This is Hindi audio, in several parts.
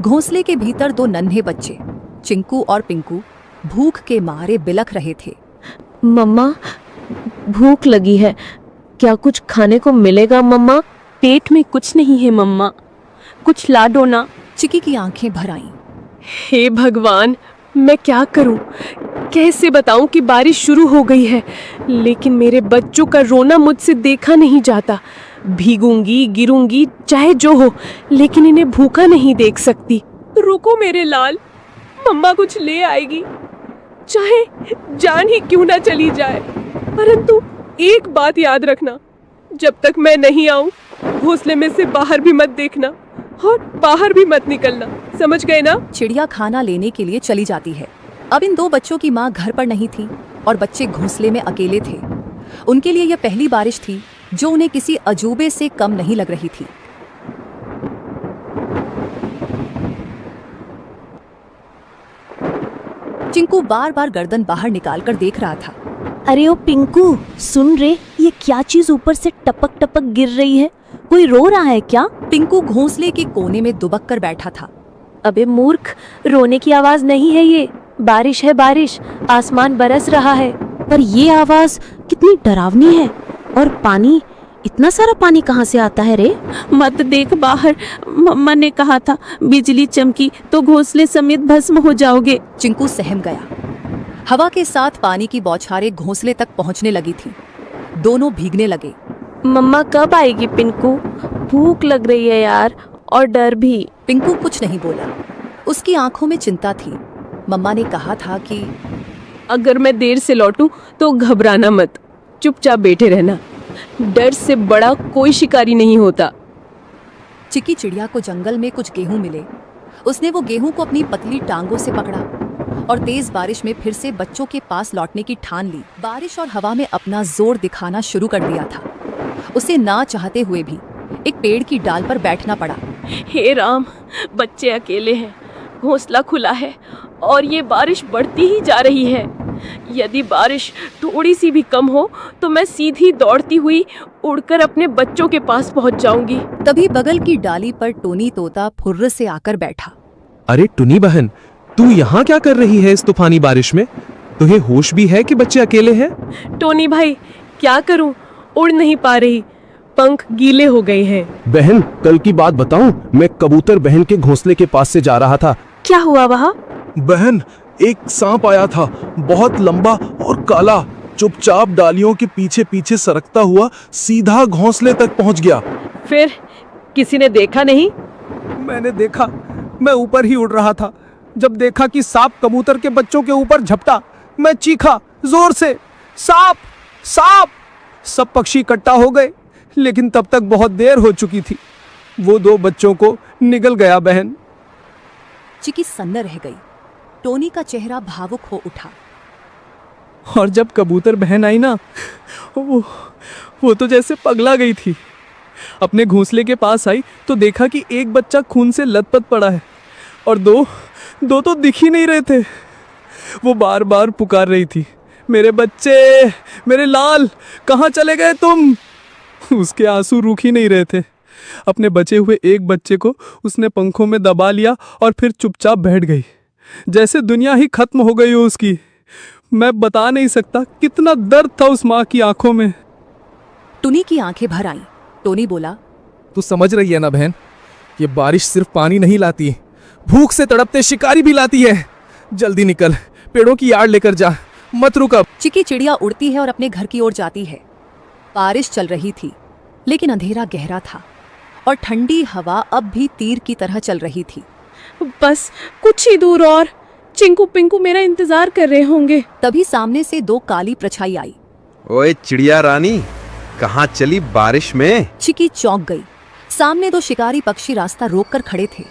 घोंसले के भीतर दो नन्हे बच्चे चिंकू और पिंकू भूख के मारे बिलख रहे थे। मम्मा, भूख लगी है, क्या कुछ खाने को मिलेगा मम्मा? पेट में कुछ नहीं है मम्मा, कुछ ला दो ना। चिकी की आंखें भर आईं। हे भगवान, मैं क्या करूं? कैसे बताऊं कि बारिश शुरू हो गई है, लेकिन मेरे बच्चों का रोना मुझसे देखा नहीं जाता। भीगूंगी, गिरूंगी, चाहे जो हो, लेकिन इन्हें भूखा नहीं देख सकती। रुको मेरे लाल, मम्मा कुछ ले आएगी, चाहे जान ही क्यों ना चली जाए। परंतु एक बात याद रखना, जब तक मैं नहीं आऊं, घोंसले में से बाहर भी मत देखना और बाहर भी मत निकलना, समझ गए ना? चिड़िया खाना लेने के लिए चली जाती है। अब इन दो बच्चों की माँ घर पर नहीं थी और बच्चे घोंसले में अकेले थे। उनके लिए यह पहली बारिश थी जो उन्हें किसी अजूबे से कम नहीं लग रही थी। चिंकू बार बार गर्दन बाहर निकालकर देख रहा था। अरे ओ पिंकू, सुन रे, ये क्या चीज ऊपर से टपक टपक गिर रही है? कोई रो रहा है क्या? पिंकू घोंसले के कोने में दुबक कर बैठा था। अबे मूर्ख, रोने की आवाज नहीं है ये, बारिश है बारिश, आसमान बरस रहा है। पर ये आवाज कितनी डरावनी है। और पानी, इतना सारा पानी कहाँ से आता है रे? मत देख बाहर, मम्मा ने कहा था बिजली चमकी तो घोंसले समेत भस्म हो जाओगे। चिंकू सहम गया। हवा के साथ पानी की बौछारें घोंसले तक पहुंचने लगी थी। दोनों भीगने लगे। मम्मा कब आएगी पिंकू? भूख लग रही है यार, और डर भी। पिंकू कुछ नहीं बोला। उसकी आंखों में चिंता थी। मम्मा ने कहा था कि अगर मैं देर से लौटूं तो घबराना मत, चुपचाप बैठे रहना, डर से बड़ा कोई शिकारी नहीं होता। चिकी चिड़िया को जंगल में कुछ गेहूं मिले। उसने वो गेहूं को अपनी पतली टांगों से पकड़ा और तेज बारिश में फिर से बच्चों के पास लौटने की ठान ली। बारिश और हवा में अपना जोर दिखाना शुरू कर दिया था। उसे ना चाहते हुए भी एक पेड़ की डाल पर बैठना पड़ा। हे राम, बच्चे अकेले हैं, घोंसला खुला है और ये बारिश बढ़ती ही जा रही है। यदि बारिश थोड़ी सी भी कम हो तो मैं सीधी दौड़ती हुई उड़कर अपने बच्चों के पास पहुंच जाऊंगी। तभी बगल की डाली पर टोनी तोता फुर्र से आकर बैठा। अरे टुनी बहन, तू यहाँ क्या कर रही है इस तूफानी बारिश में? तुझे होश भी है कि बच्चे अकेले हैं? टोनी भाई, क्या करूं, उड़ नहीं पा रही, पंख गीले हो गए हैं। बहन, कल की बात बताऊं, मैं कबूतर बहन के घोंसले के पास से जा रहा था। क्या हुआ वहाँ? बहन, एक सांप आया था, बहुत लंबा और काला, चुपचाप डालियों के पीछे पीछे सरकता हुआ सीधा घोंसले तक पहुंच गया। फिर किसी ने देखा नहीं? मैंने देखा, मैं ऊपर ही उड़ रहा था। जब देखा कि सांप कबूतर के बच्चों के ऊपर झपटा, मैं चीखा जोर से, सांप सांप। सब पक्षी इकट्ठा हो गए, लेकिन तब तक बहुत देर हो चुकी थी। वो दो बच्चों को निगल गया बहन। चिकी सन्न रह गई। टोनी का चेहरा भावुक हो उठा। और जब कबूतर बहन आई ना, वो तो जैसे पगला गई थी। अपने घोंसले के पास आई तो देखा कि एक बच्चा खून से लथपथ पड़ा है और दो तो दिख ही नहीं रहे थे। वो बार बार पुकार रही थी, मेरे बच्चे, मेरे लाल, कहाँ चले गए तुम? उसके आंसू रुक ही नहीं रहे थे। अपने बचे हुए एक बच्चे को उसने पंखों में दबा लिया और फिर चुपचाप बैठ गई, जैसे दुनिया ही खत्म हो गई हो उसकी। मैं बता नहीं सकता कितना दर्द था उस माँ की आंखों में। टुनी की आंखें भर आईं। टोनी बोला, तू समझ रही है ना बहन, ये बारिश सिर्फ पानी नहीं लाती, भूख से तड़पते शिकारी भी लाती है। जल्दी निकल, पेड़ों की आड़ लेकर जा, मत रुक अब। चिकी चिड़िया उड़ती है और अपने घर की ओर जाती है। बारिश चल रही थी, लेकिन अंधेरा गहरा था और ठंडी हवा अब भी तीर की तरह चल रही थी। बस कुछ ही दूर और, चिंकू पिंकू मेरा इंतजार कर रहे होंगे। तभी सामने से दो काली परछाई आई। ओए चिड़िया रानी, कहाँ चली बारिश में? चिकी चौंक गई। सामने दो शिकारी पक्षी रास्ता रोककर खड़े थे।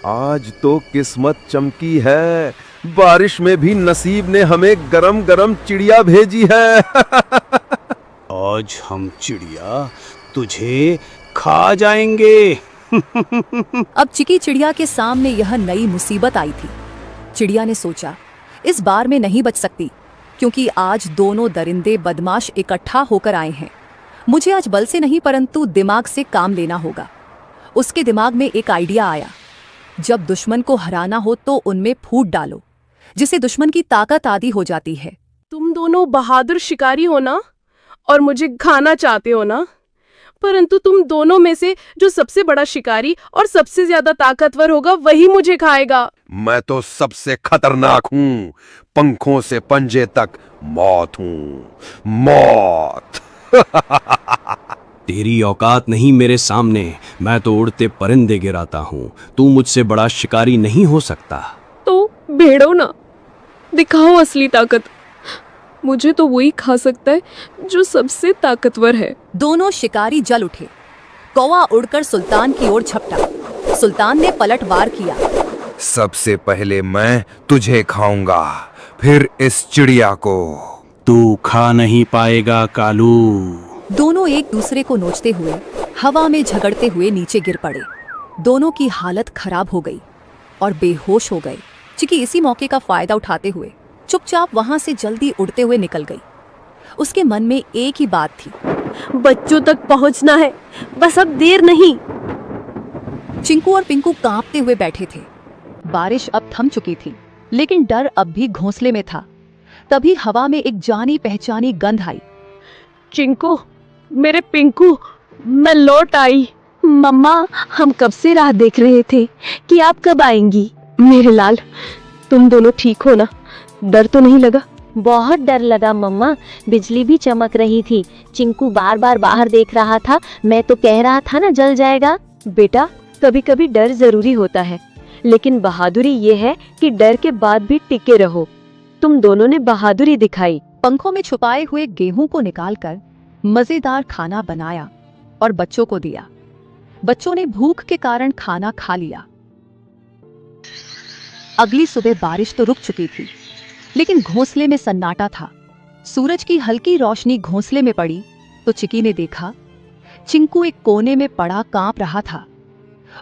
आज तो किस्मत चमकी है, बारिश में भी नसीब ने हमें गरम गरम चिड़िया भेजी है। आज हम चिड़िया तुझे खा जाएंगे। अब चिकी चिड़िया के सामने यह नई मुसीबत आई थी। चिड़िया ने सोचा, इस बार में नहीं बच सकती, क्योंकि आज दोनों दरिंदे बदमाश इकट्ठा होकर आए हैं। मुझे आज बल से नहीं परंतु दिमाग से काम लेना होगा। उसके दिमाग में एक आइडिया आया। जब दुश्मन को हराना हो तो उनमें फूट डालो, जिससे दुश्मन की ताकत आधी हो जाती है। तुम दोनों बहादुर शिकारी हो ना, और मुझे खाना चाहते हो ना, परंतु तुम दोनों में से जो सबसे बड़ा शिकारी और सबसे ज्यादा ताकतवर होगा वही मुझे खाएगा। मैं तो सबसे खतरनाक हूँ, पंखों से पंजे तक मौत हूँ, मौत। तेरी औकात नहीं मेरे सामने, मैं तो उड़ते परिंदे गिराता हूँ, तू मुझसे बड़ा शिकारी नहीं हो सकता। तो भेड़ो ना, दिखाओ असली ताकत। मुझे तो वही खा सकता है जो सबसे ताकतवर है। दोनों शिकारी जल उठे। कौवा उड़कर सुल्तान की ओर झपटा। सुल्तान ने पलटवार किया। सबसे पहले मैं तुझे खाऊंगा, फिर इस चिड़िया को। तू खा नहीं पाएगा कालू। दोनों एक दूसरे को नोचते हुए हवा में झगड़ते हुए नीचे गिर पड़े। दोनों की हालत खराब हो गई और बेहोश हो गए। चिकी इसी मौके का फायदा उठाते हुए चुपचाप वहां से जल्दी उड़ते हुए निकल गई। उसके मन में एक ही बात थी, बच्चों तक पहुंचना है, बस अब देर नहीं। चिंकू और पिंकू कांपते हुए बैठे थे। बारिश अब थम चुकी थी, लेकिन डर अब भी घोंसले में था। तभी हवा में एक जानी पहचानी गंध आई। चिंकू, मेरे पिंकू, मैं लौट आई। मम्मा, हम कब से राह देख रहे थे कि आप कब आएंगी। मेरे लाल, तुम दोनों ठीक हो ना? डर तो नहीं लगा? बहुत डर लगा मम्मा, बिजली भी चमक रही थी। चिंकू बार बार बाहर देख रहा था, मैं तो कह रहा था ना जल जाएगा। बेटा, कभी कभी डर जरूरी होता है, लेकिन बहादुरी ये है कि डर के बाद भी टिके रहो। तुम दोनों ने बहादुरी दिखाई। पंखों में छुपाए हुए गेहूं को निकालकर मजेदार खाना बनाया और बच्चों को दिया। बच्चों ने भूख के कारण खाना खा लिया। अगली सुबह बारिश तो रुक चुकी थी, लेकिन घोंसले में सन्नाटा था। सूरज की हल्की रोशनी घोंसले में पड़ी तो चिकी ने देखा चिंकू एक कोने में पड़ा कांप रहा था।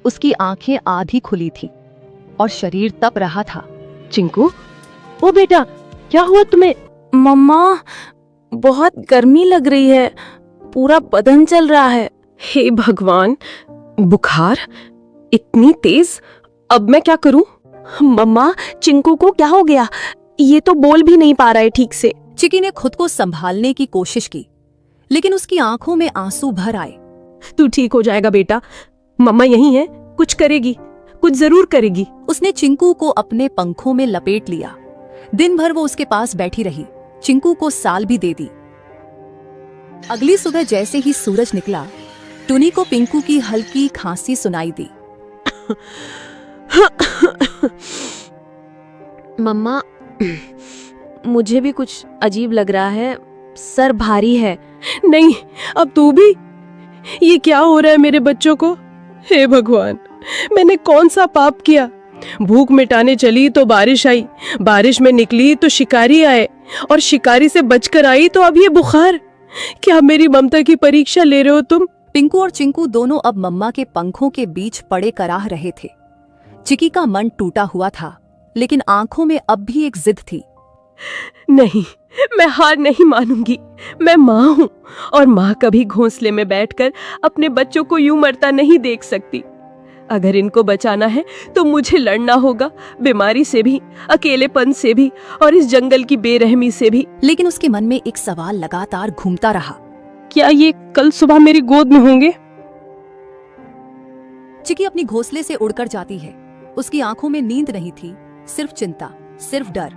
उसकी आंखें आधी खुली थी और शरीर तप रहा था। चिंकू, ओ बेटा, क्या हुआ तुम्हें। मम्मा, बहुत गर्मी लग रही है, पूरा बदन चल रहा है। हे भगवान, बुखार इतनी तेज, अब मैं क्या करूं? मम्मा, चिंकू को क्या हो गया, ये तो बोल भी नहीं पा रहा है ठीक से। चिकी ने खुद को संभालने की कोशिश की, लेकिन उसकी आंखों में आंसू भर आए। तू ठीक हो जाएगा बेटा, मम्मा यही है, कुछ करेगी, कुछ जरूर करेगी। उसने चिंकू को अपने पंखों में लपेट लिया। दिन भर वो उसके पास बैठी रही, चिंकू को साल भी दे दी। अगली सुबह जैसे ही सूरज निकला, टुनी को पिंकू की हल्की खांसी सुनाई दी। मम्मा, मुझे भी कुछ अजीब लग रहा है, सर भारी है। नहीं, अब तू भी? ये क्या हो रहा है मेरे बच्चों को? हे भगवान, मैंने कौन सा पाप किया? भूख मिटाने चली तो बारिश आई, बारिश में निकली तो शिकारी आए, और शिकारी से बचकर आई तो अब ये बुखार। क्या मेरी ममता की परीक्षा ले रहे हो तुम? पिंकू और चिंकू दोनों अब मम्मा के पंखों के बीच पड़े कराह रहे थे। चिकी का मन टूटा हुआ था, लेकिन आंखों में अब भी एक जिद थी। नहीं, मैं हार नहीं मानूंगी। मैं माँ हूँ, और माँ कभी घोंसले में बैठकर अपने बच्चों को यूं मरता नहीं देख सकती। अगर इनको बचाना है तो मुझे लड़ना होगा, बीमारी से भी, अकेलेपन से भी, और इस जंगल की बेरहमी से भी। लेकिन उसके मन में एक सवाल लगातार घूमता रहा, क्या ये कल सुबह मेरी गोद में होंगे? चिकी अपनी घोंसले से उड़कर जाती है। उसकी आंखों में नींद नहीं थी, सिर्फ चिंता, सिर्फ डर।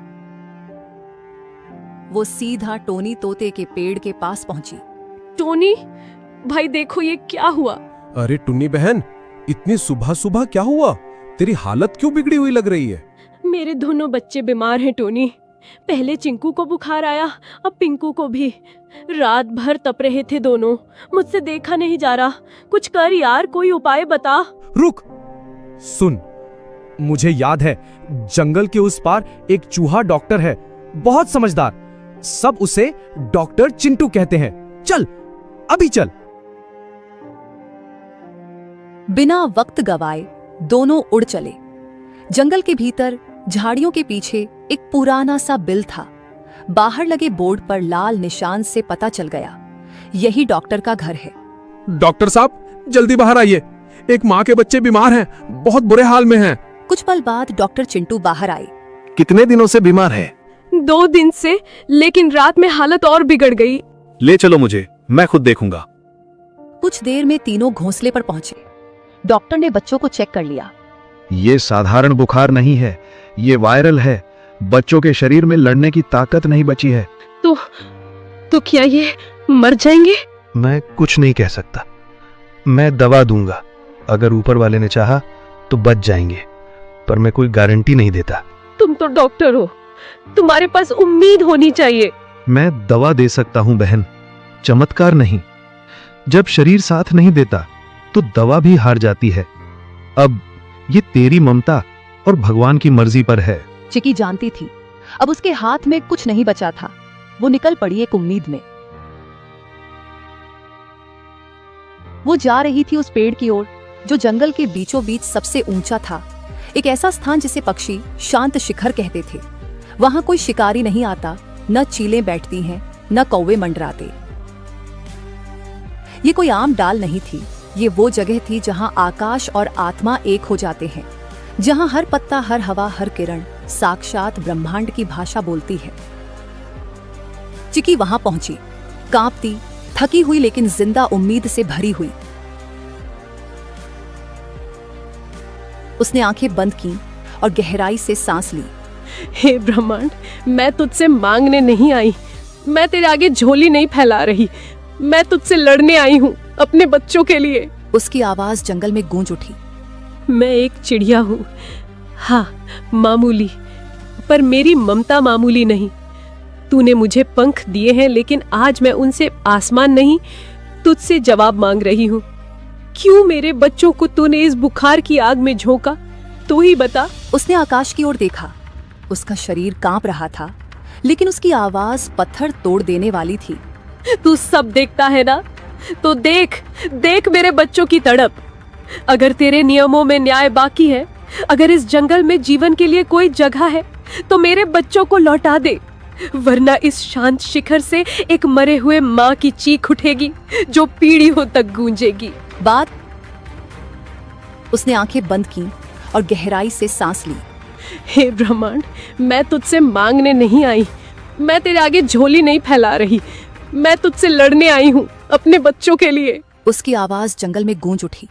वो सीधा टोनी तोते के पेड़ के पास पहुंची। टोनी भाई, देखो ये क्या हुआ। अरे टुन्नी बहन, इतनी सुबह सुबह क्या हुआ? तेरी हालत क्यों बिगड़ी हुई लग रही है? मेरे दोनों बच्चे बीमार हैं टोनी। पहले चिंकू को बुखार आया, अब पिंकू को भी। रात भर तप रहे थे दोनों, मुझसे देखा नहीं जा रहा। कुछ कर यार, कोई उपाय बता। रुक, सुन, मुझे याद है, जंगल के उस पार एक चूहा डॉक्टर है, बहुत समझदार। सब उसे डॉक्टर चिंटू कहते हैं। चल, अभी चल। बिना वक्त गवाए दोनों उड़ चले। जंगल के भीतर झाड़ियों के पीछे एक पुराना सा बिल था। बाहर लगे बोर्ड पर लाल निशान से पता चल गया, यही डॉक्टर का घर है। डॉक्टर साहब, जल्दी बाहर आइए, एक माँ के बच्चे बीमार हैं, बहुत बुरे हाल में हैं। कुछ पल बाद डॉक्टर चिंटू बाहर आए। कितने दिनों से बीमार है? 2 दिन से, लेकिन रात में हालत और बिगड़ गई। ले चलो मुझे, मैं खुद देखूंगा। कुछ देर में तीनों घोंसले पर पहुंचे। डॉक्टर ने बच्चों को चेक कर लिया। ये साधारण बुखार नहीं है, ये वायरल है। बच्चों के शरीर में लड़ने की ताकत नहीं बची है। तो क्या ये मर जाएंगे? मैं कुछ नहीं कह सकता। मैं दवा दूंगा, अगर ऊपर वाले ने चाहा तो बच जाएंगे, पर मैं कोई गारंटी नहीं देता। तुम तो डॉक्टर हो, तुम्हारे पास उम्मीद होनी चाहिए। मैं दवा दे सकता हूं बहन, चमत्कार नहीं। जब शरीर साथ नहीं देता तो दवा भी हार जाती है। अब ये तेरी ममता और भगवान की मर्जी पर है। चिकी जानती थी अब उसके हाथ में कुछ नहीं बचा था। वो निकल पड़ी एक उम्मीद में। वो जा रही थी उस पेड़ की ओर जो जंगल के बीचों बीच सबसे ऊंचा था, एक ऐसा स्थान जिसे पक्षी शांत शिखर कहते थे। वहां कोई शिकारी नहीं आता, न चीलें बैठती हैं, न कौवे मंडराते। ये कोई आम डाल नहीं थी, ये वो जगह थी जहां आकाश और आत्मा एक हो जाते हैं, जहां हर पत्ता, हर हवा, हर किरण साक्षात ब्रह्मांड की भाषा बोलती है। चिकी वहां पहुंची, कांपती, थकी हुई, लेकिन जिंदा उम्मीद से भरी हुई। उसने आंखें बंद की और गहराई से सांस ली। हे ब्रह्मांड, मैं तुझसे मांगने नहीं आई, मैं तेरे आगे झोली नहीं फैला रही, मैं तुझसे लड़ने आई हूँ अपने बच्चों के लिए। उसकी आवाज जंगल में गूंज उठी। मैं एक चिड़िया हूँ, हाँ मामूली, पर मेरी ममता मामूली नहीं। तूने मुझे पंख दिए हैं, लेकिन आज मैं उनसे आसमान नहीं, तुझसे जवाब मांग रही हूँ। क्यों मेरे बच्चों को तूने इस बुखार की आग में झोंका? तू ही बता। उसने आकाश की ओर देखा। उसका शरीर कांप रहा था, लेकिन उसकी आवाज पत्थर तोड़ देने वाली थी। तू सब देखता है ना, तो देख देख मेरे बच्चों की तड़प। अगर तेरे नियमों में न्याय बाकी है, अगर इस जंगल में जीवन के लिए कोई जगह है, तो मेरे बच्चों को लौटा दे, वरना इस शांत शिखर से एक मरे हुए माँ की चीख उठेगी जो पीढ़ियों तक गूंजेगी। बाद उसने आंखें बंद की और गहराई से सांस ली। हे ब्रह्मांड, मैं तुझसे मांगने नहीं आई, मैं तेरे आगे झोली नहीं फैला रही, मैं तुझसे लड़ने आई हूँ अपने बच्चों के लिए। उसकी आवाज जंगल में गूंज उठी।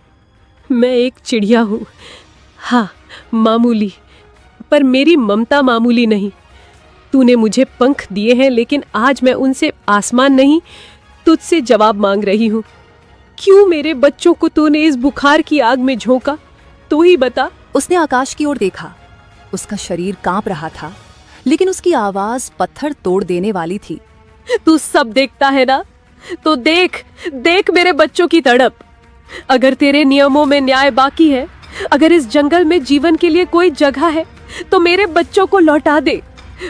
मैं एक चिड़िया हूँ, हाँ मामूली, पर मेरी ममता मामूली नहीं। तूने मुझे पंख दिए हैं, लेकिन आज मैं उनसे आसमान नहीं, तुझसे जवाब मांग रही हूँ। क्यों मेरे बच्चों को तूने इस बुखार की आग में झोंका? तू ही बता। उसने आकाश की ओर देखा। उसका शरीर कांप रहा था, लेकिन उसकी आवाज पत्थर तोड़ देने वाली थी। तू सब देखता है ना, तो देख देख मेरे बच्चों की तड़प। अगर तेरे नियमों में न्याय बाकी है, अगर इस जंगल में जीवन के लिए कोई जगह है, तो मेरे बच्चों को लौटा दे,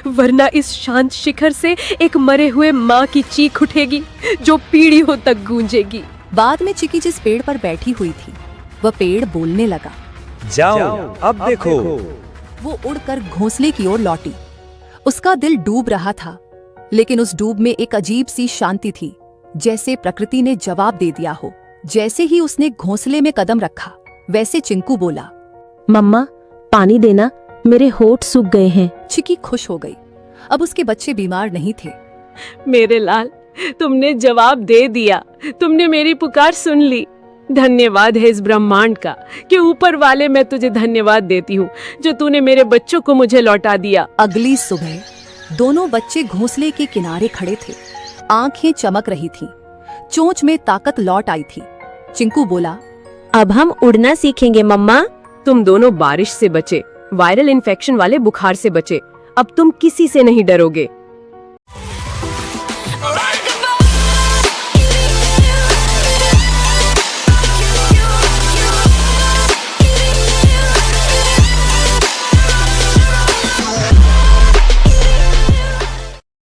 वरना इस शांत शिखर से एक मरे हुए माँ की चीख उठेगी जो पीढ़ियों तक गूंजेगी। बाद में चिकी जिस पेड़ पर बैठी हुई थी, वह पेड़ बोलने लगा। जाओ, अब देखो। वो उड़कर घोंसले की ओर लौटी। उसका दिल डूब रहा था, लेकिन उस डूब में एक अजीब सी शांति थी, जैसे प्रकृति ने जवाब दे दिया हो। जैसे ही उसने घोंसले में कदम रखा, वैसे चिंकू बोला, मम्मा पानी देना, मेरे होठ सूख गए हैं। चिकी खुश हो गई। अब उसके बच्चे बीमार नहीं थे। मेरे लाल, तुमने जवाब दे दिया, तुमने मेरी पुकार सुन ली। धन्यवाद है इस ब्रह्मांड का कि ऊपर वाले, मैं तुझे धन्यवाद देती हूँ जो तूने मेरे बच्चों को मुझे लौटा दिया। अगली सुबह दोनों बच्चे घोंसले के किनारे खड़े थे। आंखें चमक रही थीं, चोंच में ताकत लौट आई थी। चिंकू बोला, अब हम उड़ना सीखेंगे मम्मा। तुम दोनों बारिश से बचे, वायरल इन्फेक्शन वाले बुखार से बचे, अब तुम किसी से नहीं डरोगे।